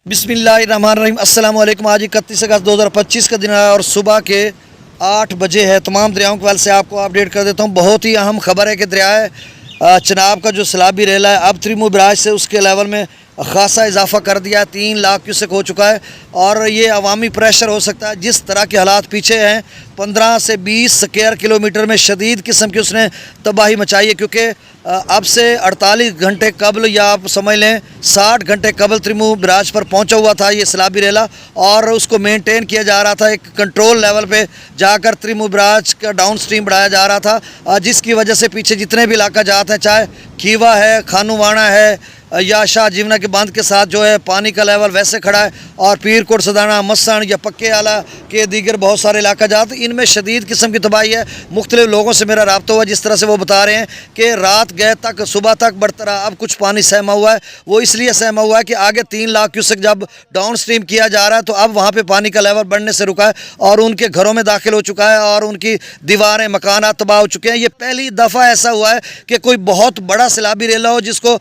बिस्मिल्लाहिर्रहमानिर्रहीम अस्सलाम वालेकुम। आज 31 अगस्त 2025 का दिन है और सुबह के 8 बजे है। तमाम दरियाओं के हवाले से आपको अपडेट कर देता हूँ। बहुत ही अहम खबर है कि दरिया चनाब का जो सैलाबी रेला है अब त्रिमू बराज से उसके लेवल में ख़ासा इजाफा कर दिया है। 3 लाख क्यूसेक हो चुका है और ये अवामी प्रेशर हो सकता है। जिस तरह के हालात पीछे हैं 15 से 20 स्क्वायर किलोमीटर में शदीद किस्म की उसने तबाही मचाई है, क्योंकि अब से 48 घंटे कबल या आप समझ लें 60 घंटे कबल त्रिमू बराज पर पहुंचा हुआ था ये सैलाबी रेला और उसको मेंटेन किया जा रहा था। एक कंट्रोल लेवल पे जाकर त्रिमू बराज का डाउन स्ट्रीम बढ़ाया जा रहा था, जिसकी वजह से पीछे जितने भी इलाका जाते हैं, चाहे खीवा है, खानूवाना है या शाह जीवना के बांध के साथ जो है पानी का लेवल वैसे खड़ा है, और पीरकोट सदाना मसन या पक्के आला के दीगर बहुत सारे इलाका जाते इनमें शदीद किस्म की तबाही है। मुख्तलिफ लोगों से मेरा रब्ता हुआ, जिस तरह से वो बता रहे हैं कि रात गए तक सुबह तक बढ़ता रहा। अब कुछ पानी सहमा हुआ है, वो इसलिए सहमा हुआ है कि आगे 3 लाख क्यूसेक जब डाउन स्ट्रीम किया जा रहा है तो अब वहाँ पर पानी का लेवल बढ़ने से रुका है और उनके घरों में दाखिल हो चुका है और उनकी दीवारें मकान तबाह हो चुके हैं। ये पहली दफ़ा ऐसा हुआ है कि कोई बहुत बड़ा सैलाबी रेला हो जिसको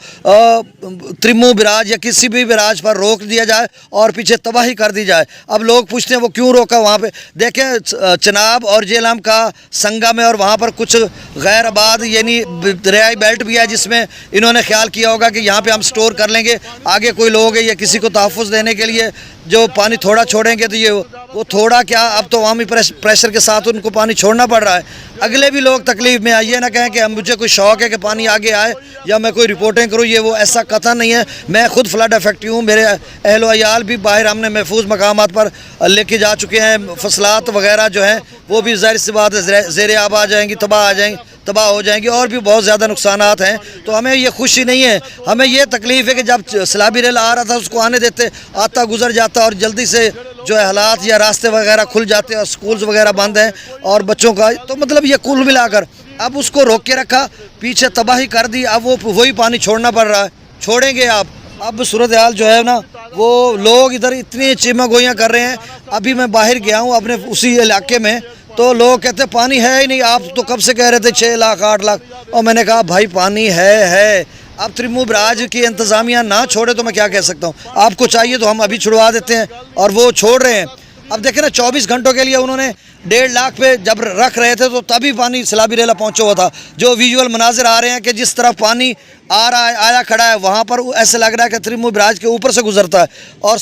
त्रिमू बराज या किसी भी बराज पर रोक दिया जाए और पीछे तबाही कर दी जाए। अब लोग पूछते हैं वो क्यों रोका। वहाँ पे देखें चनाब और जेहलम का संगम है और वहाँ पर कुछ गैर आबाद यानी दरियाई बेल्ट भी है, जिसमें इन्होंने ख्याल किया होगा कि यहाँ पे हम स्टोर कर लेंगे। आगे कोई लोग है या किसी को तहफ़्फ़ुज़ देने के लिए जो पानी थोड़ा छोड़ेंगे तो ये वो थोड़ा क्या, अब तो अवामी प्रेशर के साथ उनको पानी छोड़ना पड़ रहा है। अगले भी लोग तकलीफ़ में आइए ना कहें कि हम मुझे कोई शौक़ है कि पानी आगे आए या मैं कोई रिपोर्टिंग करूँ, ये वो ऐसा कतई नहीं है। मैं खुद फ्लड इफेक्टिव हूँ, मेरे अहलो अयाल भी बाहर हमने महफूज मकामात पर लेके जा चुके हैं। फसलात वगैरह जो हैं वो भी ज़ाहिर सी बात है ज़ेरे आब आ जाएंगी, तबाह हो जाएंगी और भी बहुत ज़्यादा नुकसानात हैं। तो हमें ये खुशी नहीं है, हमें ये तकलीफ़ है कि जब सैलाबी रेला आ रहा था उसको आने देते, आता गुजर जाता और जल्दी से जो है हालात या रास्ते वगैरह खुल जाते और स्कूल्स वगैरह बंद हैं और बच्चों का, तो मतलब ये कुल मिलाकर अब उसको रोक के रखा, पीछे तबाही कर दी। अब वो वही पानी छोड़ना पड़ रहा है। छोड़ेंगे आप? अब सूरत हाल जो है ना, वो लोग इधर इतनी चीमा गोइयाँ कर रहे हैं। अभी मैं बाहर गया हूँ अपने उसी इलाके में, तो लोग कहते हैं पानी है ही नहीं। आप तो कब से कह रहे थे 6 लाख 8 लाख, और मैंने कहा भाई पानी है। अब त्रिमू बराज की इंतज़ामिया ना छोड़े तो मैं क्या कह सकता हूँ। आपको चाहिए तो हम अभी छुड़वा देते हैं और वो छोड़ रहे हैं। अब देखें ना 24 घंटों के लिए उन्होंने 1.5 लाख पे जब रख रहे थे तो तभी पानी सैलाबी रेला पहुंचा हुआ था। जो विजुअल मनाजिर आ रहे हैं कि जिस तरफ पानी आ रहा है, आया खड़ा है, वहाँ पर ऐसे लग रहा है कि त्रिमू बराज के ऊपर से गुजरता है और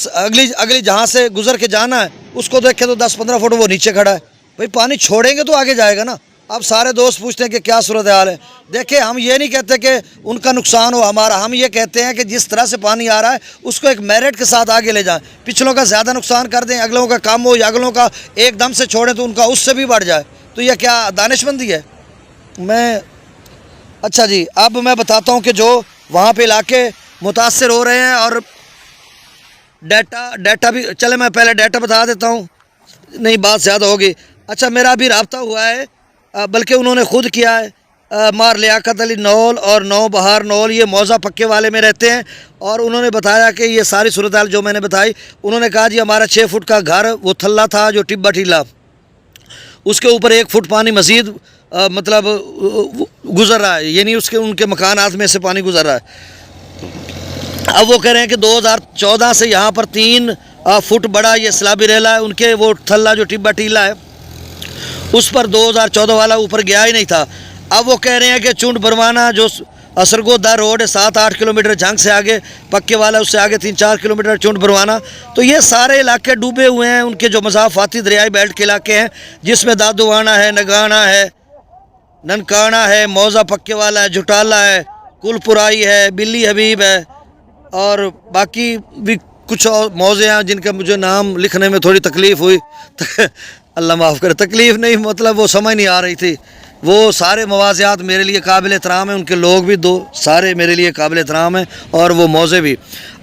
अगली जहाँ से गुजर के जाना है उसको देखें तो 10-15 फुट वो नीचे खड़ा है। भाई पानी छोड़ेंगे तो आगे जाएगा ना। अब सारे दोस्त पूछते हैं कि क्या सूरत हाल है। देखिए हम ये नहीं कहते कि उनका नुकसान हो हमारा, हम ये कहते हैं कि जिस तरह से पानी आ रहा है उसको एक मेरिट के साथ आगे ले जाएं। पिछलों का ज़्यादा नुकसान कर दें, अगलों का कम हो या अगलों का एकदम से छोड़ें तो उनका उससे भी बढ़ जाए, तो यह क्या दानिशमंदी है? अच्छा जी, अब मैं बताता हूँ कि जो वहाँ पर इलाके मुतासर हो रहे हैं और डाटा भी, चले मैं पहले डाटा बता देता हूँ, नहीं बात ज़्यादा होगी। अच्छा, मेरा अभी रब्ता हुआ है, बल्कि उन्होंने ख़ुद किया है। मार लियाकत अली नौल और नौ बहार नौल ये मौज़ा पक्के वाले में रहते हैं और उन्होंने बताया कि ये सारी सूरत हाल जो मैंने बताई, उन्होंने कहा जी हमारा 6 फुट का घर वो थल्ला था जो टिब्बा टीला, उसके ऊपर 1 फुट पानी मज़ीद मतलब गुज़र रहा है, यानी उसके उनके मकानात में से पानी गुज़र रहा है। अब वो कह रहे हैं कि 2014 से यहाँ पर 3 फुट बड़ा ये सैलाबी रेला है। उनके वो थल्ला जो टिब्बा टीला है उस पर 2014 वाला ऊपर गया ही नहीं था। अब वो कह रहे हैं कि चुंड बरवाना जो असरगोदा रोड है 7-8 किलोमीटर जंग से आगे, पक्के वाला उससे आगे 3-4 किलोमीटर चुंड बरवाना, तो ये सारे इलाके डूबे हुए हैं। उनके जो मज़ाफ़ाती दरियाई बेल्ट के इलाके हैं जिसमें दादुवाना है, नगाना है, ननकाना है, मौज़ा पक्के वाला है, जुटाला है, कुलपुराई है, बिल्ली हबीब है और बाकी भी कुछ और मौज़े हैं जिनका मुझे नाम लिखने में थोड़ी तकलीफ़ हुई। अल्लाह माफ़ करे, तकलीफ़ नहीं मतलब वो समझ नहीं आ रही थी। वो सारे मवाज़ियात मेरे लिए काबिल एहतराम हैं, उनके लोग भी सारे मेरे लिए काबिल एहतराम हैं और वो मौज़े भी।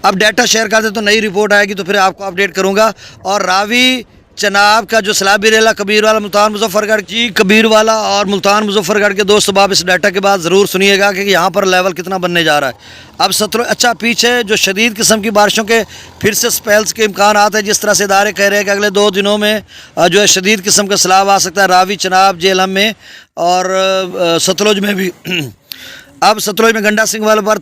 अब डाटा शेयर कर दे तो नई रिपोर्ट आएगी तो फिर आपको अपडेट करूँगा। और रावी चनाब का जो सैलाबी रेला कबीर वाला मुल्तान मुजफ्फरगढ़ जी, कबीर वाला और मुल्तान मुजफ्फरगढ़ के दोस्त अब इस डाटा के बाद ज़रूर सुनिएगा कि यहाँ पर लेवल कितना बनने जा रहा है। अब सतलुज, अच्छा पीछे जो शदीद किस्म की बारिशों के फिर से स्पेल्स के इम्कान आते हैं, जिस तरह से इदारे कह रहे हैं कि अगले 2 दिनों में जो है शदीद किस्म का सैलाब आ सकता है रावी चनाब जेहलम में और सतलुज में भी। अब सतलुज में गंडा सिंह वाले पर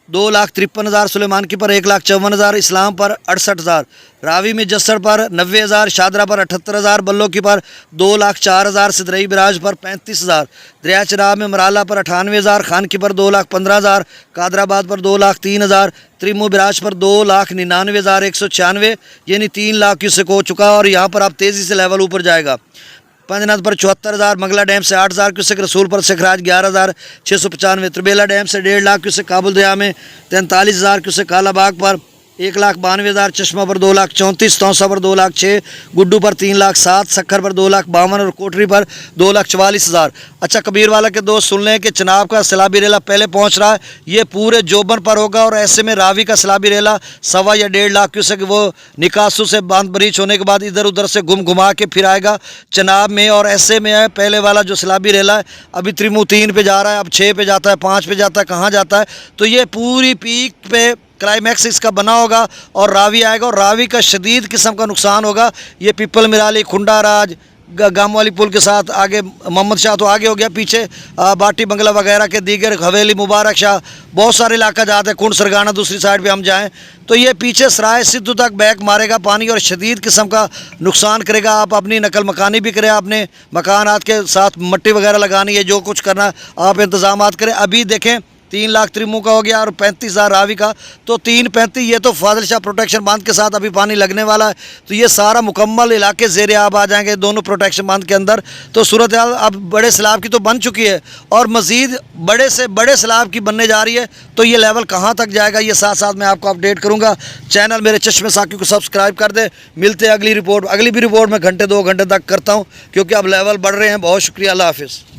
2,53,000, सुलेमान की पर 1,54,000, इस्लाम पर 68,000, रावी में जसर पर 90,000, शादरा पर 78,000, बल्लो की पर 2,04,000, सिदरई बिराज पर 35,000, दरिया चनाब में मराला पर 98,000, खान की पर 2,15,000, कादराबाद पर 2,03,000, त्रिमू बिराज पर 2,99,196, यानी 3 लाख क्यूसेक हो चुका है। और यहाँ पर आप तेज़ी से लेवल ऊपर जाएगा। पंजनाथ पर 74,000, मंगला डैम से 8,000 क्यूसेक, रसूलपुर से खराज 11,695, त्रिबेला डैम से 1.5 लाख क्यूसेक, काबुल दरिया में 43,000 क्यूसेक, कालाबाग पर 1,92,000, चश्मा पर 2,34,000, तौसा पर 2,06,000, गुड्डू पर 3,07,000, सखर पर 2,52,000 और कोटरी पर 2,44,000। अच्छा, कबीर वाला के दोस्त सुन लें कि चनाब का सैलाबी रेला पहले पहुंच रहा है, ये पूरे जोबन पर होगा और ऐसे में रावी का सैलाबी रेला 1.25 या 1.5 लाख क्यूसेक वो निकासू से बांध ब्रीच होने के बाद इधर उधर से घुमा के फिर आएगा चनाब में। और ऐसे में है पहले वाला जो सैलाबी रेला है अभी त्रिमू 3 पे जा रहा है, अब 6 पे जाता है, 5 पे जाता है, कहाँ जाता है। तो ये पूरी पीक पे क्लाइमैक्स इसका बना होगा और रावी आएगा और रावी का शदीद किस्म का नुकसान होगा। ये पिपल मिराली, खुंडा राज, गाम वाली पुल के साथ आगे मोहम्मद शाह तो आगे हो गया, पीछे बाटी बंगला वगैरह के दीगर हवेली, मुबारक शाह, बहुत सारे इलाका जाते हैं, कुंड सरगाना दूसरी साइड पे हम जाएं तो ये पीछे सराय सिद्धू तक बैक मारेगा पानी और शदीद किस्म का नुकसान करेगा। आप अपनी नकल मकानी भी करें, आपने मकानात के साथ मट्टी वगैरह लगानी है, जो कुछ करना आप इंतजाम करें। अभी देखें 3 लाख त्रिमू का हो गया और 35,000 रावी का, तो 3-35 ये तो फाजिल शाह प्रोटेक्शन बांध के साथ अभी पानी लगने वाला है। तो ये सारा मुकम्मल इलाके ज़ेर आब आ जाएंगे दोनों प्रोटेक्शन बांध के अंदर। तो सूरत हाल अब बड़े सैलाब की तो बन चुकी है और मज़ीद बड़े से बड़े सैलाब की बनने जा रही है। तो ये लेवल कहाँ तक जाएगा ये साथ साथ मैं आपको अपडेट करूँगा। चैनल मेरे चश्मे साकी को सब्सक्राइब कर दे। मिलते हैं अगली भी रिपोर्ट मैं घंटे 2 घंटे तक करता हूँ क्योंकि अब लेवल बढ़ रहे हैं। बहुत शुक्रिया, अल्लाह हाफिज़।